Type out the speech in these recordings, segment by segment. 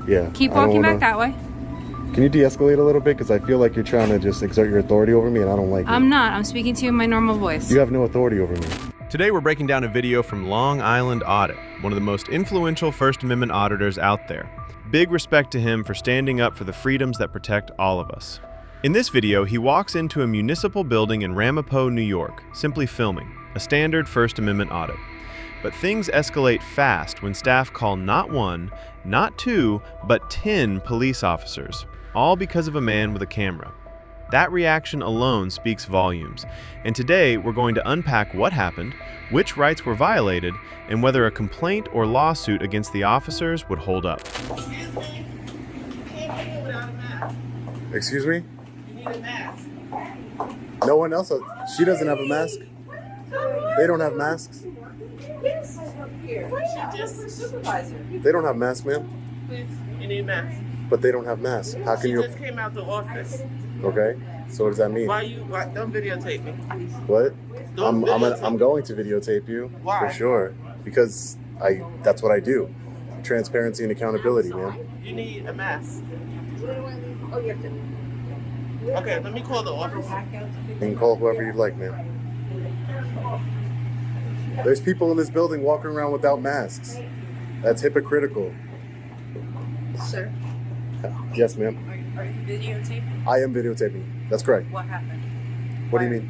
Yeah. Keep walking back that way. Can you de-escalate a little bit? Because I feel like you're trying to just exert your authority over me and I don't like it. I'm not. I'm speaking to you in my normal voice. You have no authority over me. Today we're breaking down a video from Long Island Audit, one of the most influential First Amendment auditors out there. Big respect to him for standing up for the freedoms that protect all of us. In this video, he walks into a municipal building in Ramapo, New York, simply filming, a standard First Amendment audit. But things escalate fast when staff call not one, not two, but 10 police officers, all because of a man with a camera. That reaction alone speaks volumes, and today we're going to unpack what happened, which rights were violated, and whether a complaint or lawsuit against the officers would hold up. Excuse me? You can't be here without a mask. Excuse me? You need a mask. No one else? She doesn't have a mask? They don't have masks? Yes. Here. She just supervisor. They don't have masks, ma'am. Please, you need a mask. But they don't have masks. How can She you? just came out the office. Okay. So what does that mean? Don't videotape me. What? Don't videotape I'm going to videotape you. Why? For sure. Because that's what I do. Transparency and accountability, man. You need a mask. Oh, you have to. Okay, let me call the office. You can call whoever you'd like, man. There's people in this building walking around without masks. That's hypocritical. Sir, Yes, ma'am. are you videotaping? I am videotaping. That's correct. What happened? What do you Why are mean?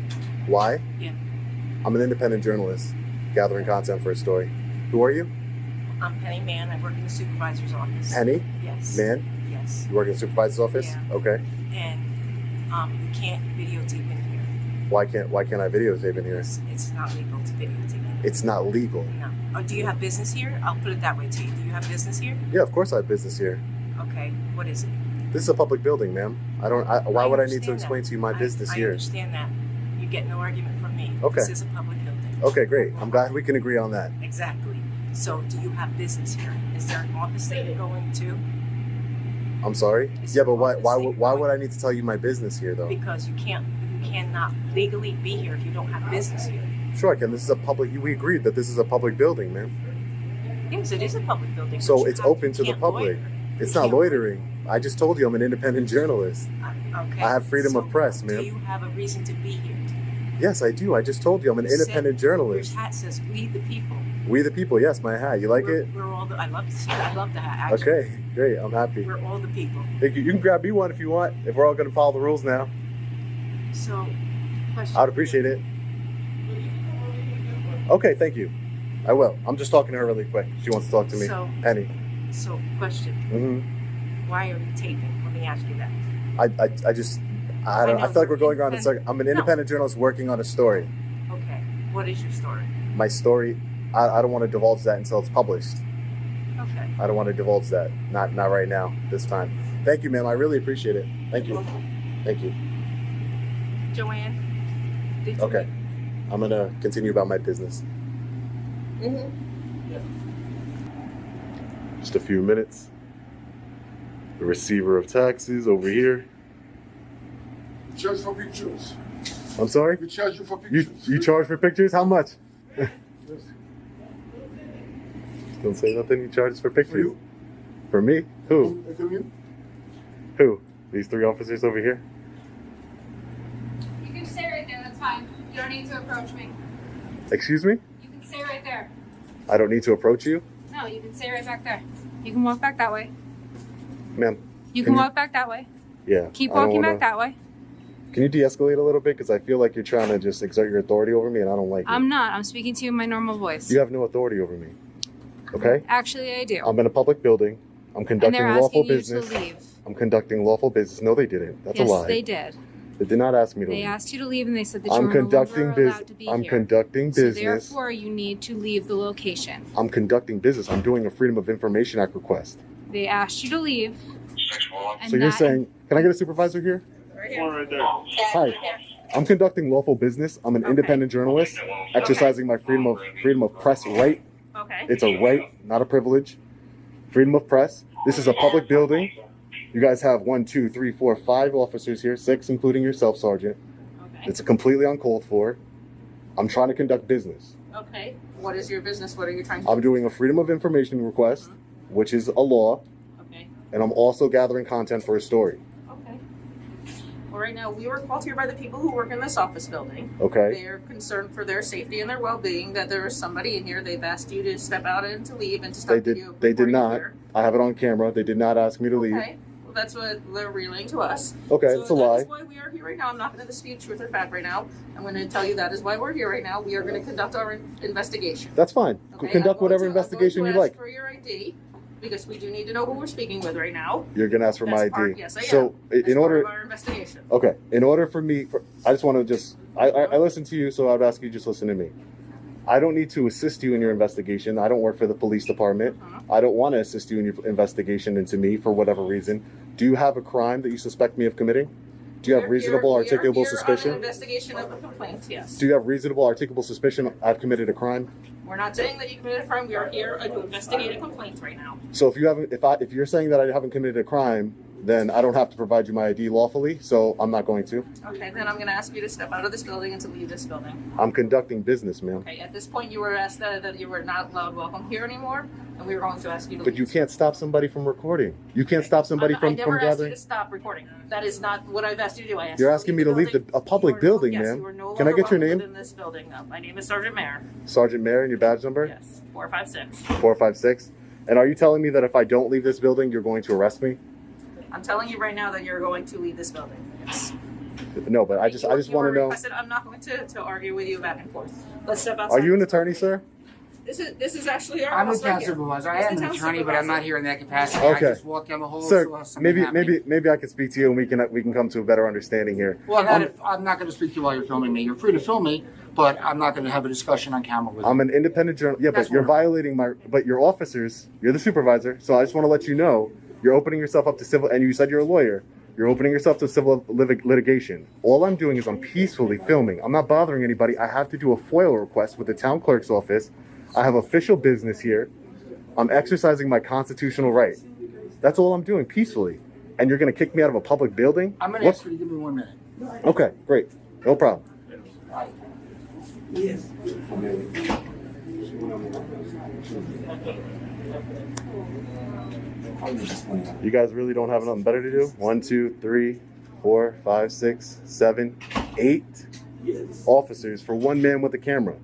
videotaping? Why? Yeah. I'm an independent journalist gathering content for a story. Who are you? I'm Penny Mann. I work in the supervisor's office. Penny? Yes. Man? Yes. You work in the supervisor's office? Yeah. Okay. And you can't videotape in here. Why can't I videotape in here? It's not legal to videotape in here. It's not legal. No. Oh, do you have business here? I'll put it that way to you. Do you have business here? Yeah, of course I have business here. Okay. What is it? This is a public building, ma'am. Why would I need to understand explain that. to you my business I here? understand that. You get no argument from me. Okay. This is a public building. Okay, great. I'm glad we can agree on that. Exactly. So, do you have business here? Is there an office that you're going to? I'm sorry? Is Yeah, there but an office that why you're would I going- need to tell you my business here, though? Because you cannot legally be here if you don't have business here. Sure I can. This is a public... We agreed that this is a public building, ma'am. Yes, it is a public building. So but it's open to the can't public. loiter. It's You not can't loitering. I just told you I'm an independent journalist. Okay. I have freedom So of press, Do ma'am. you have a reason to be here? Yes, I do. I just told you I'm an You said independent journalist. Your hat says "We the People." We the people. Yes, my hat. You like it? We're all the. I love the hat. Actually. Okay, great. I'm happy. We're all the people. Thank you. You can grab me one if you want. If we're all going to follow the rules now, So, question. I'd appreciate it. Okay, thank you. I will. I'm just talking to her really quick. She wants to talk to me. So- Penny. So, question. Mm-hmm. Why are you taping? Let me ask you that. I just, I don't. I know. feel like we're going around in circles. I'm an No. independent journalist working on a story. Okay. What is your story? My story. I don't want to divulge that until it's published. Okay. I don't want to divulge that. Not right now. This time. Thank you, ma'am. I really appreciate it. Thank you. Thank you. Joanne. Did you Okay. I'm gonna continue about my business. Just a few minutes. The receiver of taxes over here. Charge for pictures. I'm sorry? We charge you for You pictures. charge for pictures? How much? Don't say nothing. You charge for pictures. For you? For me? Who? I come in. Who? These three officers over here? You can stay right there. That's fine. You don't need to approach me. Excuse me? You can stay right there. I don't need to approach you? No, you can stay right back there. You can walk back that way. Ma'am. You Can can you- walk back that way. Yeah. Keep I don't walking wanna- back that way. Can you de-escalate a little bit? Because I feel like you're trying to just exert your authority over me and I don't like it. I'm not. I'm speaking to you in my normal voice. You have no authority over me. Okay? Actually, I do. I'm in a public building. I'm And conducting they're lawful asking you business. to leave. I'm conducting lawful business. No, they didn't. That's Yes, a lie. they did. They did not ask me to They leave. asked you to leave, and they said that I'm you were no conducting longer allowed to be I'm here. conducting So business. therefore, you need to leave the location. I'm conducting business. I'm doing a Freedom of Information Act request. They asked you to leave. And So you're that- saying, can I get a supervisor here? One right there. Hi. I'm conducting lawful business. I'm an independent journalist, exercising my freedom of press right. Okay. It's a right, not a privilege. Freedom of press. This is a public building. You guys have 1, 2, 3, 4, 5 officers here, 6 including yourself, Sergeant. Okay. It's completely uncalled for. I'm trying to conduct business. Okay. What is your business? What are you trying to I'm doing a Freedom of Information request, which is a law. and I'm also gathering content for a story. Okay. Well, right now, we were called here by the people who work in this office building. Okay. They're concerned for their safety and their well-being, that there is somebody in here. They've asked you to step out and to leave and to stop video They did recording not. here. I have it on camera. They did not ask me to leave. Okay. Well, that's what they're relaying to us. Okay, So it's a lie. That is why we are here right now. I'm not going to dispute truth or fact right now. I'm going to tell you that is why we're here right now. We are going to conduct our investigation. That's fine. Okay, Conduct whatever investigation I'm you going to like. ask for your ID because we do need to know who we're speaking with right now. You're gonna ask for my That's part- ID. yes, I So am. in As part order, of our investigation. okay, in order for me, I just want to just, I listen to you, so I'd ask you just listen to me. I don't need to assist you in your investigation. I don't work for the police department. I don't want to assist you in your investigation into me for whatever reason. Do you have a crime that you suspect me of committing? Do you have reasonable, We are articulable here on suspicion? an investigation of a complaint, yes. Do you have reasonable, articulable suspicion I've committed a crime? We're not saying that you committed a crime. We are here to investigate a complaint right now. So if you haven't, if you're saying that I haven't committed a crime, then I don't have to provide you my ID lawfully. So I'm not going to. Okay, then I'm going to ask you to step out of this building and to leave this building. I'm conducting business, ma'am. Okay, at this point you were asked that you were not allowed welcome here anymore, and we were going to ask you to But leave. you can't stop somebody from recording. You can't stop somebody I from never asked you gathering. to stop recording. That is not what I've asked you to do. I asked You're you asking me to leave building. a public You are building, yes, ma'am. you are no Can I longer get your welcome name? within this building. My name is Sergeant Mayer. Sergeant Mayer, and your badge number? Yes, 456. 456. And are you telling me that if I don't leave this building, you're going to arrest me? I'm telling you right now that you're going to leave this building. Yes. No, but I just You want to were know. requested- I'm not going to argue with you back and forth. Let's step outside. Are you an attorney, sir? This is actually our I'm a house right town here. supervisor. I This am is an town attorney, but I'm supervisor. not here in that capacity. Okay. I just walked down the hall. Sir, saw something happening. maybe I can speak to you, and we can come to a better understanding here. Well, I'm not going to speak to you while you're filming me. You're free to film me, but I'm not going to have a discussion on camera with you. I'm an independent journalist. Yeah, That's but you're wonderful. violating but your officers, you're the supervisor, so I just want to let you know, you're opening yourself up to civil, and you said you're a lawyer, you're opening yourself to civil litigation. All I'm doing is I'm peacefully filming. I'm not bothering anybody. I have to do a FOIL request with the town clerk's office. I have official business here. I'm exercising my constitutional right. That's all I'm doing, peacefully. And you're going to kick me out of a public building? I'm going to ask you to give me 1 minute. Okay, great. No problem. You guys really don't have nothing better to do? 1, 2, 3, 4, 5, 6, 7, 8 officers for one man with a camera.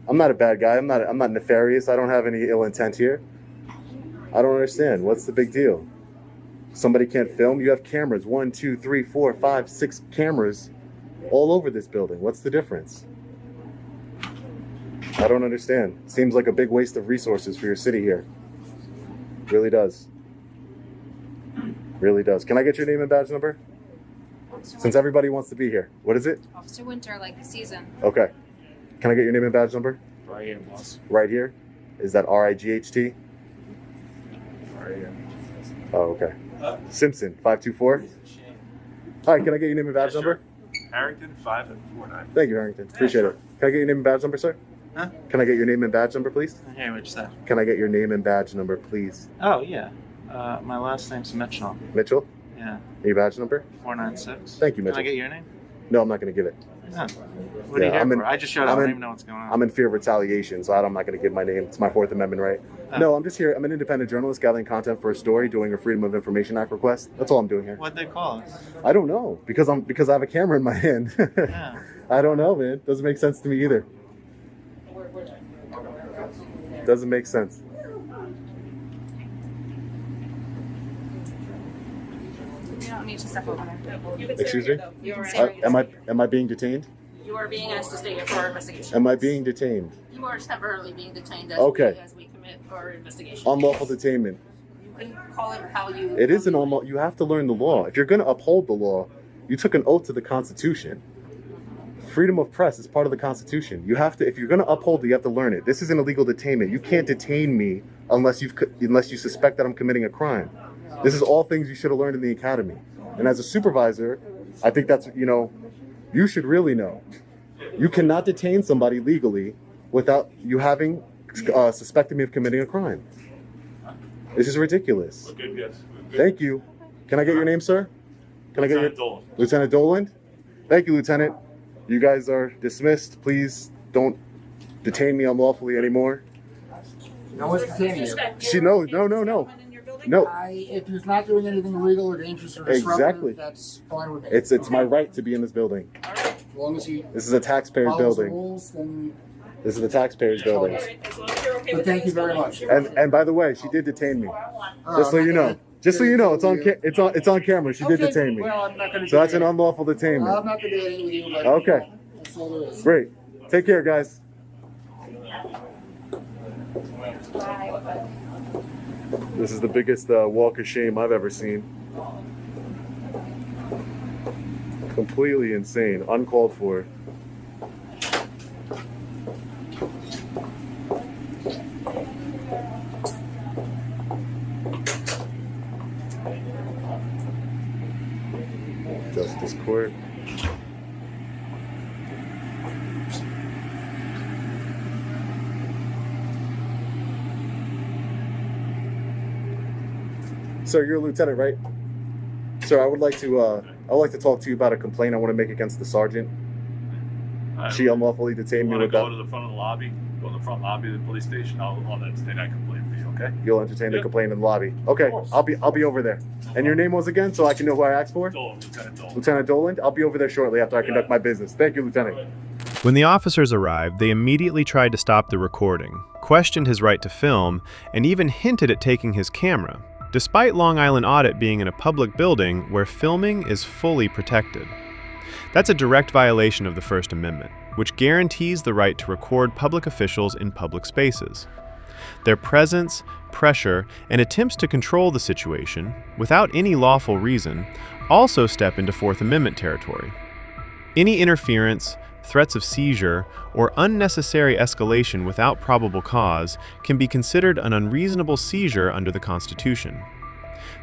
I'm not a bad guy. I'm not nefarious. I don't have any ill intent here. I don't understand. What's the big deal? Somebody can't film? You have cameras. 1, 2, 3, 4, 5, 6 cameras all over this building. What's the difference? I don't understand. Seems like a big waste of resources for your city here. Really does. Really does. Can I get your name and badge number? Since everybody wants to be here. What is it? Officer Winter, like the season. Okay. Can I get your name and badge number? Right here, boss. Right here? Is that RIGHT? Right here. Oh, okay. Simpson, 524. Hi, can I get your name and badge number? Harrington 549. Thank you, Harrington. Appreciate it. Can I get your name and badge number, sir? Huh? Can I get your name and badge number, please? Hey, what'd you say? Can I get your name and badge number, please? Oh, yeah. My last name's Mitchell. Mitchell? Yeah, Your badge number? 496. Thank you, Can I Mitchell. get your name? No, I'm not going to give it. No. What are you Yeah, here for? I just showed up. I don't even know what's going on. I'm in fear of retaliation, so I'm not going to give my name. It's my Fourth Amendment right. Oh. No, I'm just here. I'm an independent journalist gathering content for a story, doing a Freedom of Information Act request. That's all I'm doing here. What'd they call us? I don't know because I have a camera in my hand. Yeah. I don't know, man. Doesn't make sense to me either. Doesn't make sense. You don't need to step over there. You can stay Excuse right me? here, though. You are right. Am I being detained? You are being asked to stay here for our investigation. Am I being detained? You are temporarily being detained as, Okay. as we commit our investigation. Unlawful detainment. You can call it how you. It is an unlawful. You have to learn the law. If you're going to uphold the law, you took an oath to the Constitution. Freedom of press is part of the Constitution. You have to, if you're going to uphold it, you have to learn it. This is an illegal detainment. You can't detain me unless you suspect that I'm committing a crime. This is all things you should have learned in the academy. And as a supervisor, I think that's, you should really know. You cannot detain somebody legally without you having suspected me of committing a crime. This is ridiculous. We're good, yes. Thank you. Can I get your name, sir? Can I get your Lieutenant Dolan. Lieutenant Dolan? Thank you, Lieutenant. You guys are dismissed. Please don't detain me unlawfully anymore. No one's detaining you. No. No, If he's not doing anything illegal or dangerous or disruptive, Exactly. that's fine with me. it's my right to be in this building. As long as he This is a taxpayer's follows the building. rules, then. This is the taxpayer's building. As long as you're okay But with thank it, you very much. And by the way, she did detain me. Just so you know. Just so you know, it's on camera. She did detain me. Well, I'm not going to. So that's an unlawful detainment. I'm not going to do anything with you. But, Okay. That's all there is. Great. Take care, guys. This is the biggest walk of shame I've ever seen. Completely insane, uncalled for. Justice Court. Sir, you're a lieutenant, right? Sir, I would like to talk to you about a complaint I want to make against the sergeant. She unlawfully detained me Want to with go that. to the front of the lobby? Go to the front lobby of the police station. I'll entertain that complaint for you. Okay? You'll entertain the Yeah. complaint in the lobby. Okay, Of course. I'll be over there. And your name was again, so I can know who I asked for? Dolan, Lieutenant Dolan. Lieutenant Dolan. I'll be over there shortly after I conduct my business. Thank you, Lieutenant. When the officers arrived, they immediately tried to stop the recording, questioned his right to film, and even hinted at taking his camera, despite Long Island Audit being in a public building where filming is fully protected. That's a direct violation of the First Amendment, which guarantees the right to record public officials in public spaces. Their presence, pressure, and attempts to control the situation, without any lawful reason, also step into Fourth Amendment territory. Any interference, threats of seizure, or unnecessary escalation without probable cause can be considered an unreasonable seizure under the Constitution.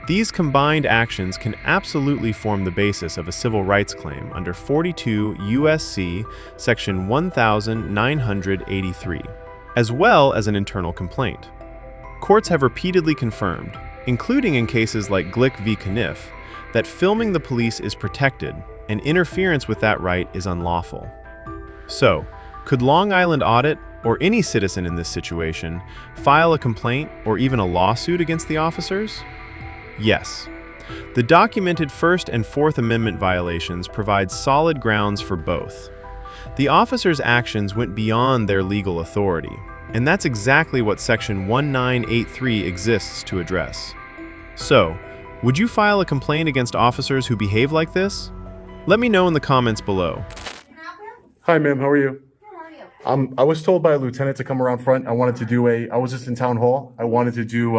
These combined actions can absolutely form the basis of a civil rights claim under 42 U.S.C. section 1983, as well as an internal complaint. Courts have repeatedly confirmed, including in cases like Glick v. Kniff, that filming the police is protected and interference with that right is unlawful. So, could Long Island Audit, or any citizen in this situation, file a complaint or even a lawsuit against the officers? Yes. The documented First and Fourth Amendment violations provide solid grounds for both. The officers' actions went beyond their legal authority, and that's exactly what Section 1983 exists to address. So, would you file a complaint against officers who behave like this? Let me know in the comments below. Hi, ma'am. How are you? I was told by a lieutenant to come around front. I wanted to do I was just in town hall. I wanted to do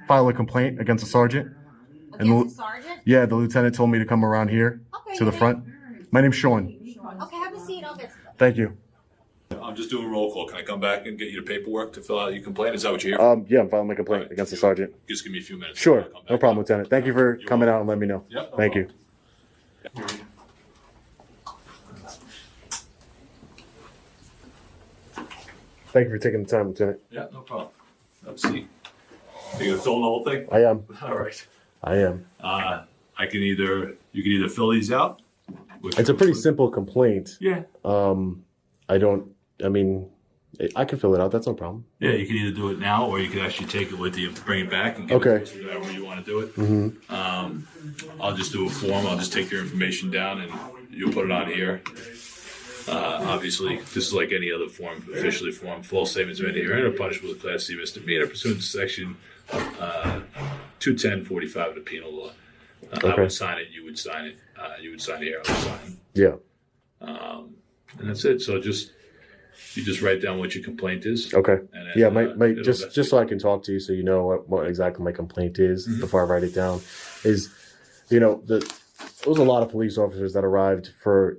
file a complaint against a sergeant. Against the sergeant? Yeah, the lieutenant told me to come around here to the front. My name's Sean. Okay, have a seat. I'll get Thank you. I'm just doing roll call. Can I come back and get you the paperwork to fill out your complaint? Is that what you're here for? Yeah, I'm filing my complaint against the sergeant. Just give me a few minutes. Sure, I'll come back. no problem, Lieutenant. Thank you for You're coming welcome. out and letting me know. Yep, no Thank you. Thank you for taking the time, Lieutenant. Yeah, no problem. Let's see. You gonna film the whole thing? I am. All right. I am. You can either fill these out. It's a pretty simple complaint. Yeah. I can fill it out. That's no problem. Yeah, you can either do it now, or you can actually take it with you, bring it back, and give Okay. it to us, whatever you want to do it. Mm-hmm. I'll just do a form. I'll just take your information down, and you'll put it on here. Obviously, this is like any other form, officially form. False statements made here and are punishable with Class C misdemeanor pursuant to Section 210-45 of the Penal Law. I Okay. would sign it. You would sign it. You would sign it here. I would sign. Yeah. And that's it. So you just write down what your complaint is. Okay. And then, Yeah, it'll just so I can talk to you, so you know what exactly my complaint is before I write it down. Is, there was a lot of police officers that arrived for,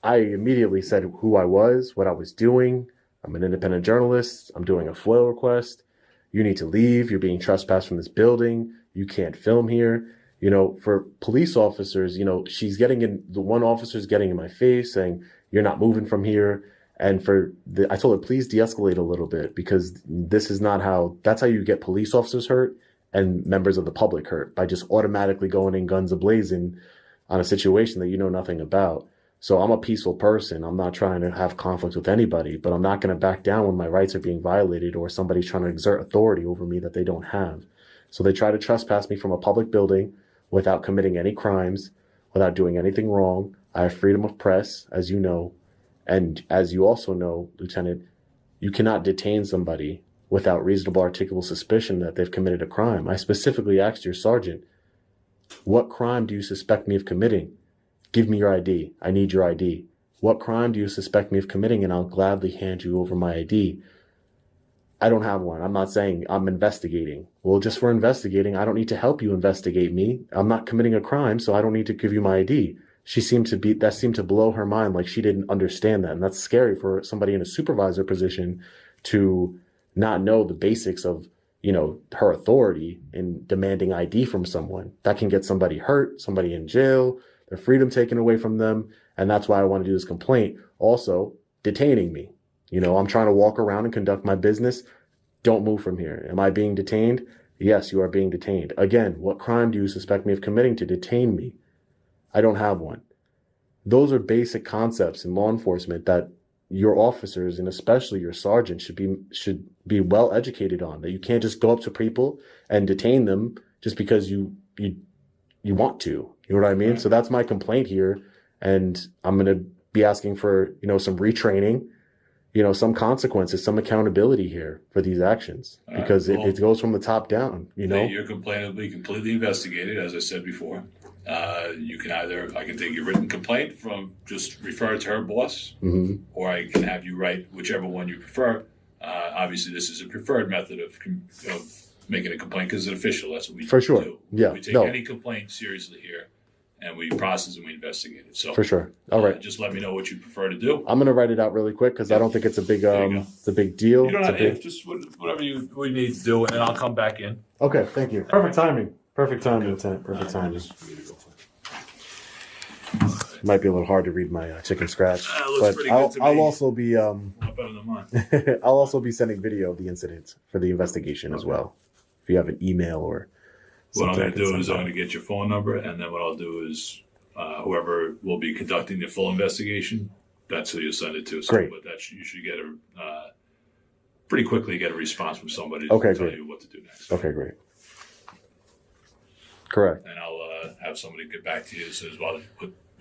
I immediately said who I was, what I was doing. I'm an independent journalist. I'm doing a FOIL request. You need to leave. You're being trespassed from this building. You can't film here. For police officers, the one officer's getting in my face saying, you're not moving from here. And I told her, please de-escalate a little bit, because this is not that's how you get police officers hurt and members of the public hurt, by just automatically going in guns a-blazing on a situation that you know nothing about. So I'm a peaceful person. I'm not trying to have conflict with anybody, but I'm not going to back down when my rights are being violated or somebody's trying to exert authority over me that they don't have. So they try to trespass me from a public building without committing any crimes, without doing anything wrong. I have freedom of press, as you know. And as you also know, Lieutenant, you cannot detain somebody without reasonable articulable suspicion that they've committed a crime. I specifically asked your sergeant, what crime do you suspect me of committing? Give me your ID. I need your ID. What crime do you suspect me of committing? And I'll gladly hand you over my ID. I don't have one. I'm not saying I'm investigating. Well, just for investigating, I don't need to help you investigate me. I'm not committing a crime, so I don't need to give you my ID. That seemed to blow her mind, like she didn't understand that. And that's scary for somebody in a supervisor position to not know the basics of, her authority in demanding ID from someone. That can get somebody hurt, somebody in jail, their freedom taken away from them. And that's why I want to do this complaint. Also, detaining me. I'm trying to walk around and conduct my business. Don't move from here. Am I being detained? Yes, you are being detained. Again, what crime do you suspect me of committing to detain me? I don't have one. Those are basic concepts in law enforcement that your officers, and especially your sergeant, should be well educated on. That you can't just go up to people and detain them just because you want to. You know what I mean? So that's my complaint here, and I'm going to be asking for some retraining, some consequences, some accountability here for these actions, because it goes from the top down. Your complaint will be completely investigated, as I said before. I can take your written complaint just refer it to her boss, or I can have you write whichever one you prefer. Obviously, this is a preferred method of making a complaint because it's official. That's what we do. Yeah. We take any complaint seriously here, and we process and we investigate it. So for sure. All right. Just let me know what you prefer to do. I'm gonna write it out really quick because I don't think it's a big it's a big deal. You don't have to, just whatever we need to do, and then I'll come back in. Okay. Thank you. Perfect timing. Perfect timing, Lieutenant. Perfect timing. It might be a little hard to read my chicken scratch, but I'll also be better than mine. I'll also be sending video of the incident for the investigation as well. If you have an email or what I'm going to do is I'm going to get your phone number, and then what I'll do is whoever will be conducting the full investigation, that's who you'll send it to. So, great. But you should get pretty quickly get a response from somebody to tell you what to do next. Okay, great. Correct. And I'll have somebody get back to you as soon as well.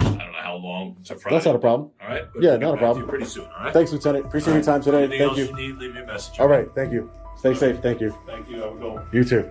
I don't know how long. It's a Friday. That's not a problem. All right. Yeah, not a problem. Pretty soon. All right. Thanks, Lieutenant. Appreciate your time today. Anything Thank else you. you need, leave me a message. All right. Thank you. Stay safe. Thank you. Thank you. Have a good one. You too.